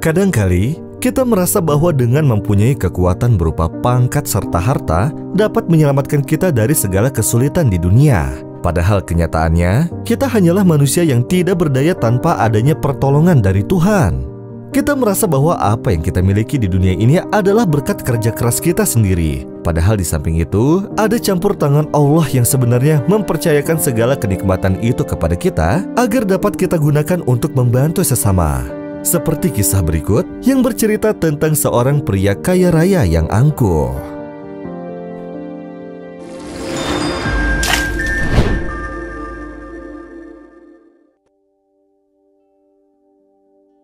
Kadangkali kita merasa bahwa dengan mempunyai kekuatan berupa pangkat serta harta dapat menyelamatkan kita dari segala kesulitan di dunia. Padahal kenyataannya, kita hanyalah manusia yang tidak berdaya tanpa adanya pertolongan dari Tuhan. Kita merasa bahwa apa yang kita miliki di dunia ini adalah berkat kerja keras kita sendiri. Padahal di samping itu, ada campur tangan Allah yang sebenarnya mempercayakan segala kenikmatan itu kepada kita agar dapat kita gunakan untuk membantu sesama. Seperti kisah berikut yang bercerita tentang seorang pria kaya raya yang angkuh.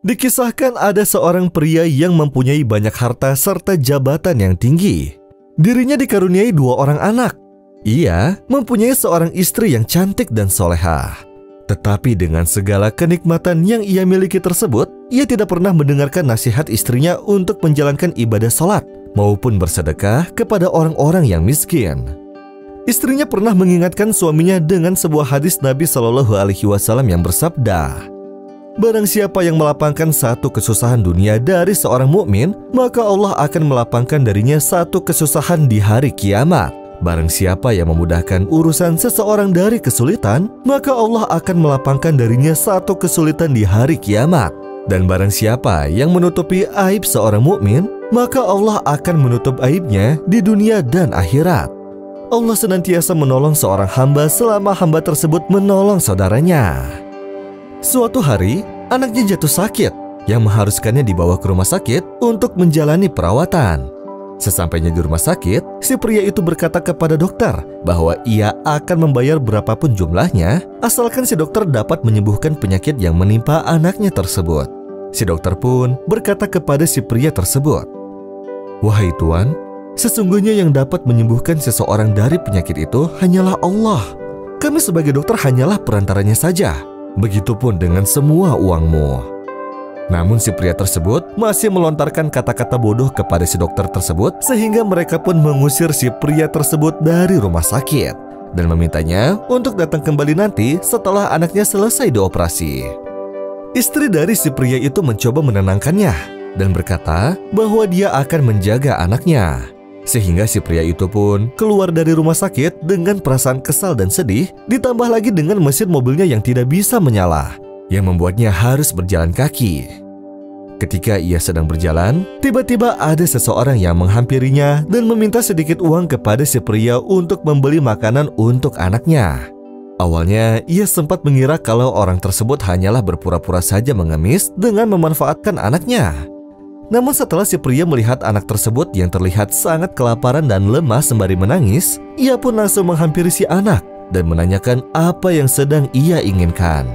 Dikisahkan ada seorang pria yang mempunyai banyak harta serta jabatan yang tinggi. Dirinya dikaruniai 2 orang anak. Ia mempunyai seorang istri yang cantik dan solehah. Tetapi dengan segala kenikmatan yang ia miliki tersebut, ia tidak pernah mendengarkan nasihat istrinya untuk menjalankan ibadah salat maupun bersedekah kepada orang-orang yang miskin. Istrinya pernah mengingatkan suaminya dengan sebuah hadis Nabi Shallallahu Alaihi Wasallam yang bersabda, "Barang siapa yang melapangkan satu kesusahan dunia dari seorang mukmin, maka Allah akan melapangkan darinya satu kesusahan di hari kiamat. Barang siapa yang memudahkan urusan seseorang dari kesulitan, maka Allah akan melapangkan darinya satu kesulitan di hari kiamat. Dan barang siapa yang menutupi aib seorang mukmin, maka Allah akan menutup aibnya di dunia dan akhirat." Allah senantiasa menolong seorang hamba selama hamba tersebut menolong saudaranya. Suatu hari, anaknya jatuh sakit yang mengharuskannya dibawa ke rumah sakit untuk menjalani perawatan. Sesampainya di rumah sakit, si pria itu berkata kepada dokter bahwa ia akan membayar berapapun jumlahnya asalkan si dokter dapat menyembuhkan penyakit yang menimpa anaknya tersebut. Si dokter pun berkata kepada si pria tersebut, "Wahai Tuan, sesungguhnya yang dapat menyembuhkan seseorang dari penyakit itu hanyalah Allah. Kami sebagai dokter hanyalah perantaranya saja. Begitupun dengan semua uangmu." Namun si pria tersebut masih melontarkan kata-kata bodoh kepada si dokter tersebut, sehingga mereka pun mengusir si pria tersebut dari rumah sakit dan memintanya untuk datang kembali nanti setelah anaknya selesai dioperasi. Istri dari si pria itu mencoba menenangkannya dan berkata bahwa dia akan menjaga anaknya. Sehingga si pria itu pun keluar dari rumah sakit dengan perasaan kesal dan sedih, ditambah lagi dengan mesin mobilnya yang tidak bisa menyala, yang membuatnya harus berjalan kaki. Ketika ia sedang berjalan, tiba-tiba ada seseorang yang menghampirinya dan meminta sedikit uang kepada si pria untuk membeli makanan untuk anaknya. Awalnya, ia sempat mengira kalau orang tersebut hanyalah berpura-pura saja mengemis dengan memanfaatkan anaknya. Namun setelah si pria melihat anak tersebut yang terlihat sangat kelaparan dan lemah sembari menangis, ia pun langsung menghampiri si anak dan menanyakan apa yang sedang ia inginkan.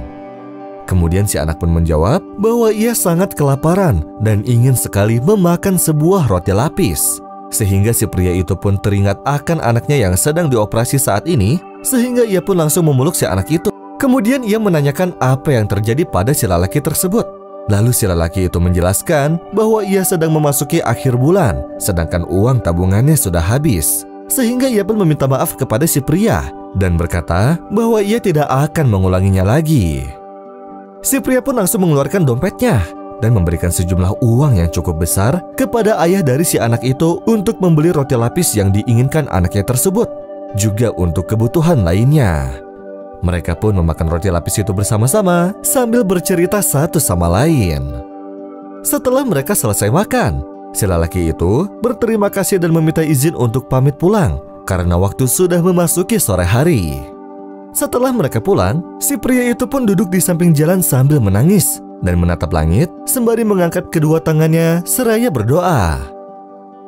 Kemudian si anak pun menjawab bahwa ia sangat kelaparan dan ingin sekali memakan sebuah roti lapis. Sehingga si pria itu pun teringat akan anaknya yang sedang dioperasi saat ini, sehingga ia pun langsung memeluk si anak itu. Kemudian ia menanyakan apa yang terjadi pada si lelaki tersebut. Lalu si lelaki itu menjelaskan bahwa ia sedang memasuki akhir bulan, sedangkan uang tabungannya sudah habis. Sehingga ia pun meminta maaf kepada si pria dan berkata bahwa ia tidak akan mengulanginya lagi. Si pria pun langsung mengeluarkan dompetnya dan memberikan sejumlah uang yang cukup besar kepada ayah dari si anak itu untuk membeli roti lapis yang diinginkan anaknya tersebut, juga untuk kebutuhan lainnya. Mereka pun memakan roti lapis itu bersama-sama sambil bercerita satu sama lain. Setelah mereka selesai makan, si lelaki itu berterima kasih dan meminta izin untuk pamit pulang karena waktu sudah memasuki sore hari. Setelah mereka pulang, si pria itu pun duduk di samping jalan sambil menangis dan menatap langit sembari mengangkat kedua tangannya seraya berdoa.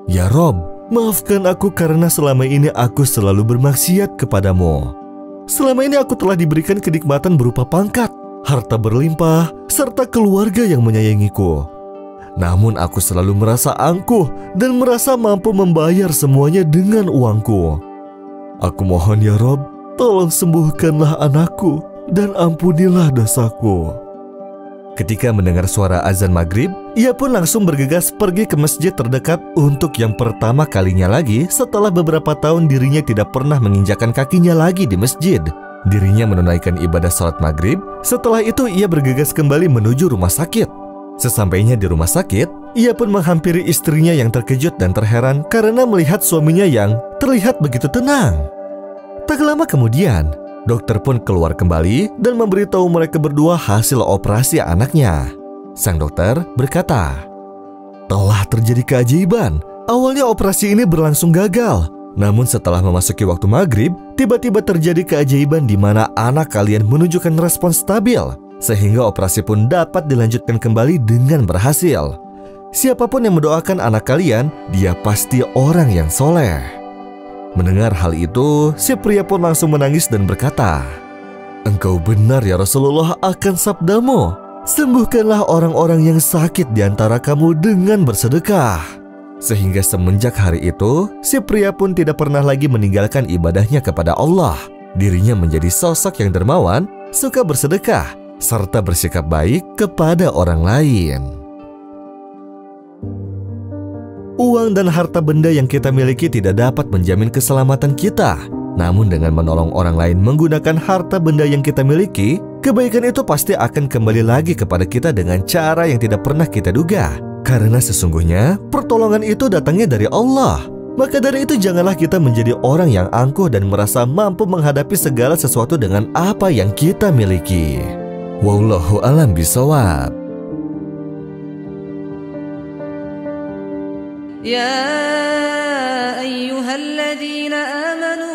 "Ya Rob, maafkan aku karena selama ini aku selalu bermaksiat kepadamu. Selama ini aku telah diberikan kenikmatan berupa pangkat, harta berlimpah, serta keluarga yang menyayangiku. Namun aku selalu merasa angkuh dan merasa mampu membayar semuanya dengan uangku. Aku mohon ya Rob, tolong sembuhkanlah anakku dan ampunilah dosaku." Ketika mendengar suara azan maghrib, ia pun langsung bergegas pergi ke masjid terdekat untuk yang pertama kalinya lagi setelah beberapa tahun dirinya tidak pernah menginjakkan kakinya lagi di masjid. Dirinya menunaikan ibadah salat maghrib, setelah itu ia bergegas kembali menuju rumah sakit. Sesampainya di rumah sakit, ia pun menghampiri istrinya yang terkejut dan terheran karena melihat suaminya yang terlihat begitu tenang. Tak lama kemudian, dokter pun keluar kembali dan memberitahu mereka berdua hasil operasi anaknya. Sang dokter berkata, "Telah terjadi keajaiban. Awalnya operasi ini berlangsung gagal. Namun setelah memasuki waktu maghrib, tiba-tiba terjadi keajaiban di mana anak kalian menunjukkan respons stabil, sehingga operasi pun dapat dilanjutkan kembali dengan berhasil. Siapapun yang mendoakan anak kalian, dia pasti orang yang soleh." Mendengar hal itu, si pria pun langsung menangis dan berkata, "Engkau benar ya Rasulullah akan sabdamu. Sembuhkanlah orang-orang yang sakit di antara kamu dengan bersedekah." Sehingga semenjak hari itu, si pria pun tidak pernah lagi meninggalkan ibadahnya kepada Allah. Dirinya menjadi sosok yang dermawan, suka bersedekah, serta bersikap baik kepada orang lain. Uang dan harta benda yang kita miliki tidak dapat menjamin keselamatan kita. Namun dengan menolong orang lain menggunakan harta benda yang kita miliki, kebaikan itu pasti akan kembali lagi kepada kita dengan cara yang tidak pernah kita duga. Karena sesungguhnya pertolongan itu datangnya dari Allah. Maka dari itu janganlah kita menjadi orang yang angkuh dan merasa mampu menghadapi segala sesuatu dengan apa yang kita miliki. Wallahu a'lam bishawab. يا أيها الذين آمنوا